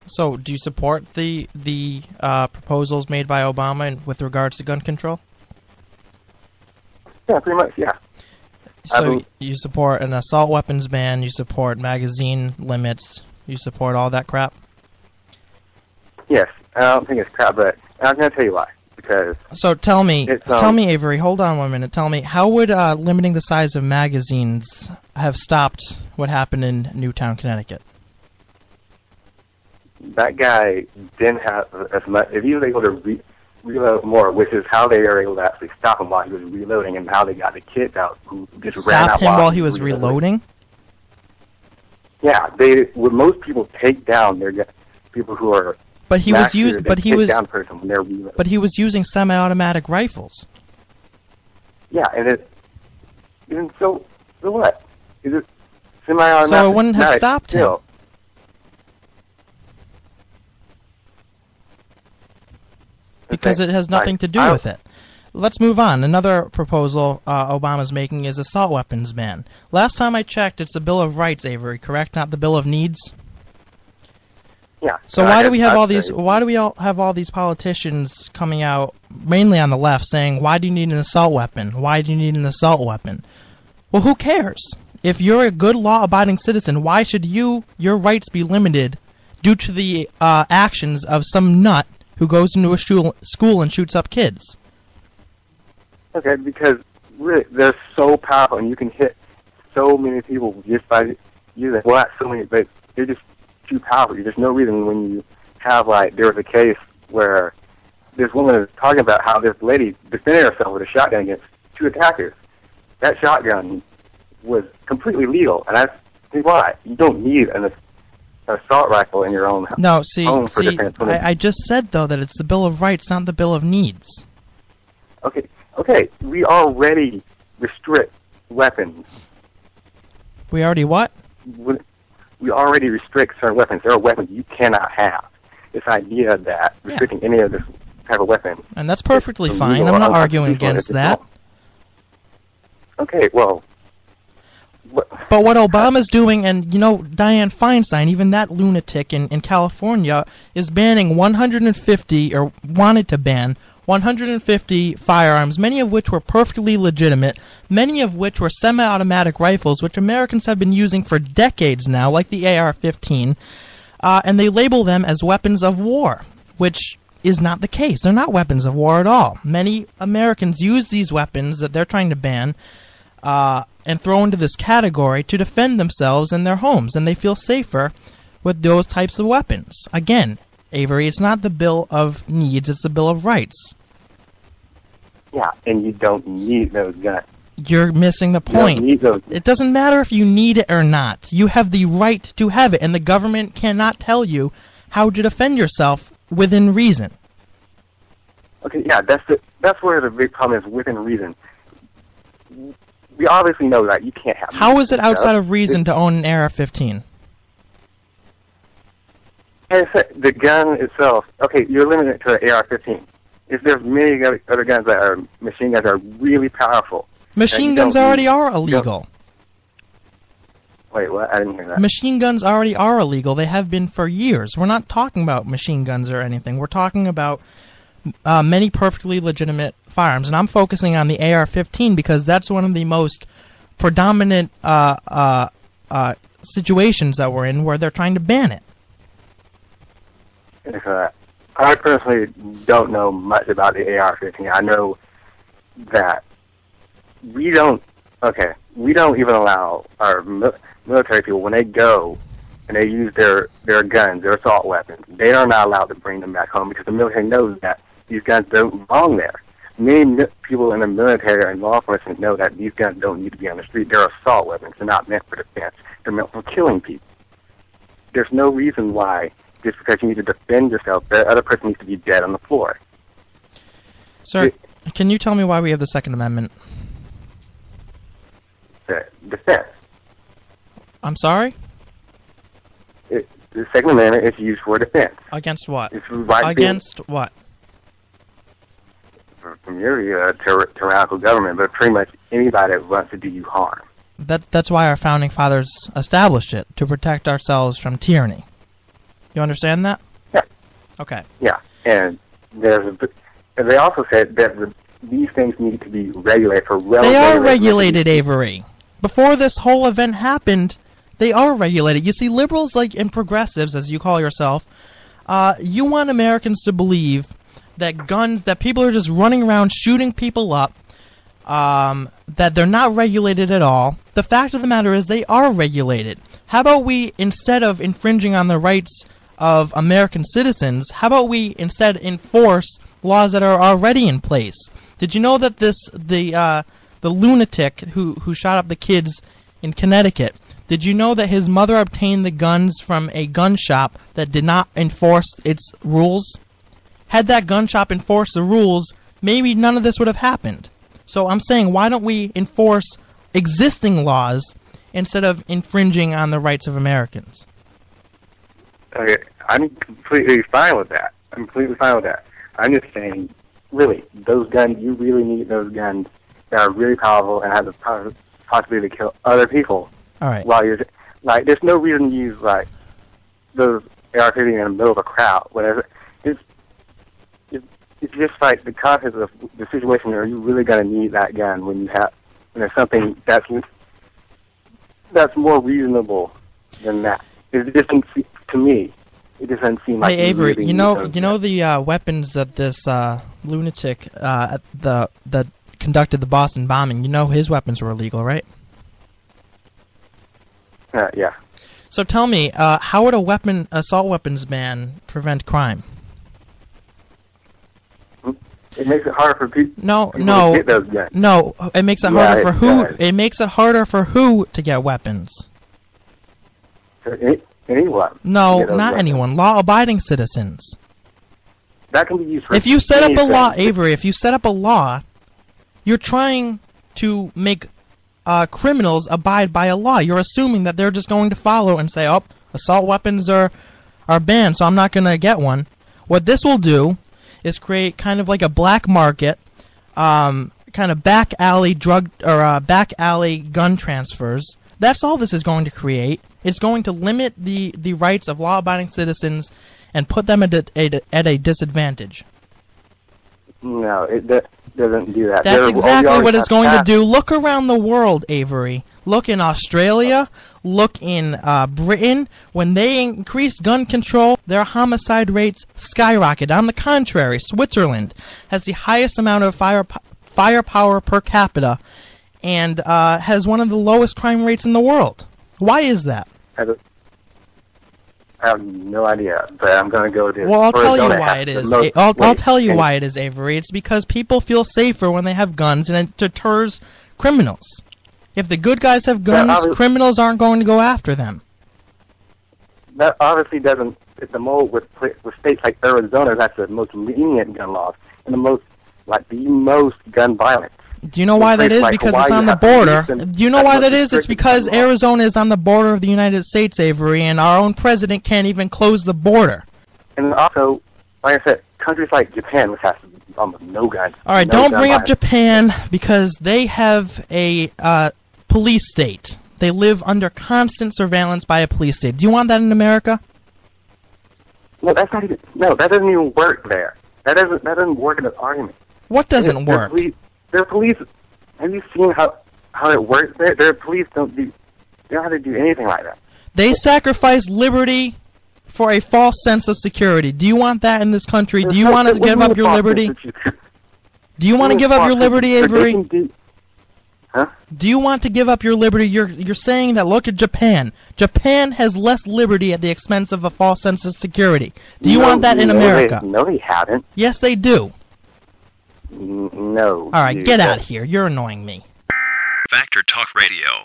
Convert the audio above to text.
So, do you support the proposals made by Obama with regards to gun control? Yeah, pretty much, yeah. So you support an assault weapons ban, you support magazine limits, you support all that crap? Yes, I don't think it's crap, but I'm going to tell you why. Because so tell me, Avery, hold on 1 minute. Tell me, how would limiting the size of magazines have stopped what happened in Newtown, Connecticut? That guy didn't have as much. If he was able to reload more, which is how they were able to actually stop him while he was reloading, and how they got the kids out who just ran out while he was reloading. Yeah, would most people take down their people who are. But he was down person when they're reloading. But he was using semi-automatic rifles. Yeah, and so what? Is it semi-automatic? So it wouldn't have stopped him. Because it has nothing to do with it. Let's move on. Another proposal Obama's making is assault weapons ban. Last time I checked, it's the Bill of Rights, Avery, correct? Not the Bill of Needs? Yeah. So why do we have all these? Why do we all have all these politicians coming out, mainly on the left, saying, "Why do you need an assault weapon? Why do you need an assault weapon?" Well, who cares? If you're a good law-abiding citizen, why should your rights be limited due to the actions of some nut who goes into a school and shoots up kids? Okay, because really, they're so powerful, and you can hit so many people just by using. Well, not so many, but they're just too powerful. There's no reason when you have, like, there was a case where this woman was talking about how this lady defended herself with a shotgun against two attackers. That shotgun was completely legal, and I think why you don't need an assault rifle in your own home. No, I just said though that it's the Bill of Rights, not the Bill of Needs. Okay, we already restrict weapons. We already what? We already restrict certain weapons. There are weapons you cannot have. This idea that restricting any of this type of weapon. And that's perfectly fine. I'm not arguing against that. Okay, well. But what Obama's doing, and, you know, Dianne Feinstein, even that lunatic in California, is banning 150, or wanted to ban 150 firearms, many of which were perfectly legitimate, many of which were semi-automatic rifles, which Americans have been using for decades now, like the AR-15, and they label them as weapons of war, which is not the case. They're not weapons of war at all. Many Americans use these weapons that they're trying to ban and throw into this category to defend themselves and their homes, and they feel safer with those types of weapons. Again, Avery, it's not the Bill of Needs, it's the Bill of Rights. Yeah, and you don't need those guns. You're missing the point. You don't need those. It doesn't matter if you need it or not. You have the right to have it, and the government cannot tell you how to defend yourself within reason. Okay, yeah, that's where the big problem is, within reason. We obviously know that you can't have. How is it outside of reason to own an AR-15? The gun itself, okay, you're limited to an AR-15. If there's many other guns that are machine guns that are really powerful. Machine guns already are illegal. Wait, what? I didn't hear that. Machine guns already are illegal. They have been for years. We're not talking about machine guns or anything. We're talking about many perfectly legitimate firearms. And I'm focusing on the AR-15 because that's one of the most predominant situations that we're in where they're trying to ban it. I personally don't know much about the AR-15. I know that we don't even allow our military people, when they go and they use their guns, their assault weapons, they are not allowed to bring them back home because the military knows that these guns don't belong there. Many people in the military and law enforcement know that these guns don't need to be on the street. They're assault weapons. They're not meant for defense. They're meant for killing people. There's no reason why, just because you need to defend yourself, the other person needs to be dead on the floor. Sir, can you tell me why we have the Second Amendment? Defense. I'm sorry? The Second Amendment is used for defense. Against what? Against what? From your tyrannical government, but pretty much anybody that wants to do you harm. That's why our founding fathers established it, to protect ourselves from tyranny. You understand that? Yeah. Okay. Yeah, and and they also said that these things need to be regulated for They are regulated, Avery. Before this whole event happened, they are regulated. You see, liberals and progressives, as you call yourself, you want Americans to believe that people are just running around shooting people up, that they're not regulated at all. The fact of the matter is they are regulated. How about we, instead of infringing on the rights of American citizens, how about we instead enforce laws that are already in place? Did you know that the lunatic who shot up the kids in Connecticut, did you know that his mother obtained the guns from a gun shop that did not enforce its rules? Had that gun shop enforced the rules, maybe none of this would have happened. So I'm saying, why don't we enforce existing laws instead of infringing on the rights of Americans? Okay, I'm completely fine with that. I'm just saying, really, those guns, you really need those guns that are really powerful and have the possibility to kill other people. All right. While you're, there's no reason to use, those AR-15 in the middle of a crowd. Whatever. It's just the context of the situation. Are you really going to need that gun when there's something that's more reasonable than that? It doesn't, to me, it doesn't seem like. Hey, Avery, really you know the weapons that this lunatic that conducted the Boston bombing. You know his weapons were illegal, right? Yeah. So tell me, how would assault weapons ban prevent crime? It makes it harder for people. No. To get those guns. No, it makes it harder for who? It makes it harder for who to get weapons? Anyone. No, not anyone. Law-abiding citizens. That can be used for. If you set up a law, Avery, if you set up a law, you're trying to make criminals abide by a law. You're assuming that they're just going to follow and say, "Oh, assault weapons are banned, so I'm not going to get one." What this will do is create kind of like a black market, kind of back alley back alley gun transfers. That's all this is going to create. It's going to limit the rights of law-abiding citizens and put them at a disadvantage. No, it doesn't do that. That's exactly what it's going to do. Look around the world, Avery. Look in Australia. Look in Britain. When they increased gun control, their homicide rates skyrocketed. On the contrary, Switzerland has the highest amount of firepower per capita and has one of the lowest crime rates in the world. Why is that? I have no idea, but I'm going to go to. Well, I'll tell you why it is. I'll tell you why it is, Avery. It's because people feel safer when they have guns, and it deters criminals. If the good guys have guns, criminals aren't going to go after them. That obviously doesn't. It's the mold with states like Arizona. That's the most lenient gun laws and the most gun violence. Do you know why that is? Because it's on the border. Do you know why that is? It's because Arizona is on the border of the United States, Avery, and our own president can't even close the border. And also, like I said, countries like Japan, which has almost no guns. All right, don't bring up Japan because they have a police state. They live under constant surveillance by a police state. Do you want that in America? No, that's not even. No, that doesn't even work there. That doesn't work in this argument. What doesn't work? Their police. Have you seen how it works there? Their police don't have to do anything like that. They sacrifice liberty for a false sense of security. Do you want that in this country? Do you want to give up your liberty? Do you want to give up your liberty, Avery? Huh? Do you want to give up your liberty? You're saying that. Look at Japan. Japan has less liberty at the expense of a false sense of security. Do you want that in America? No, they haven't. Yes, they do. No. All right, get out of here. You're annoying me. Factor Talk Radio.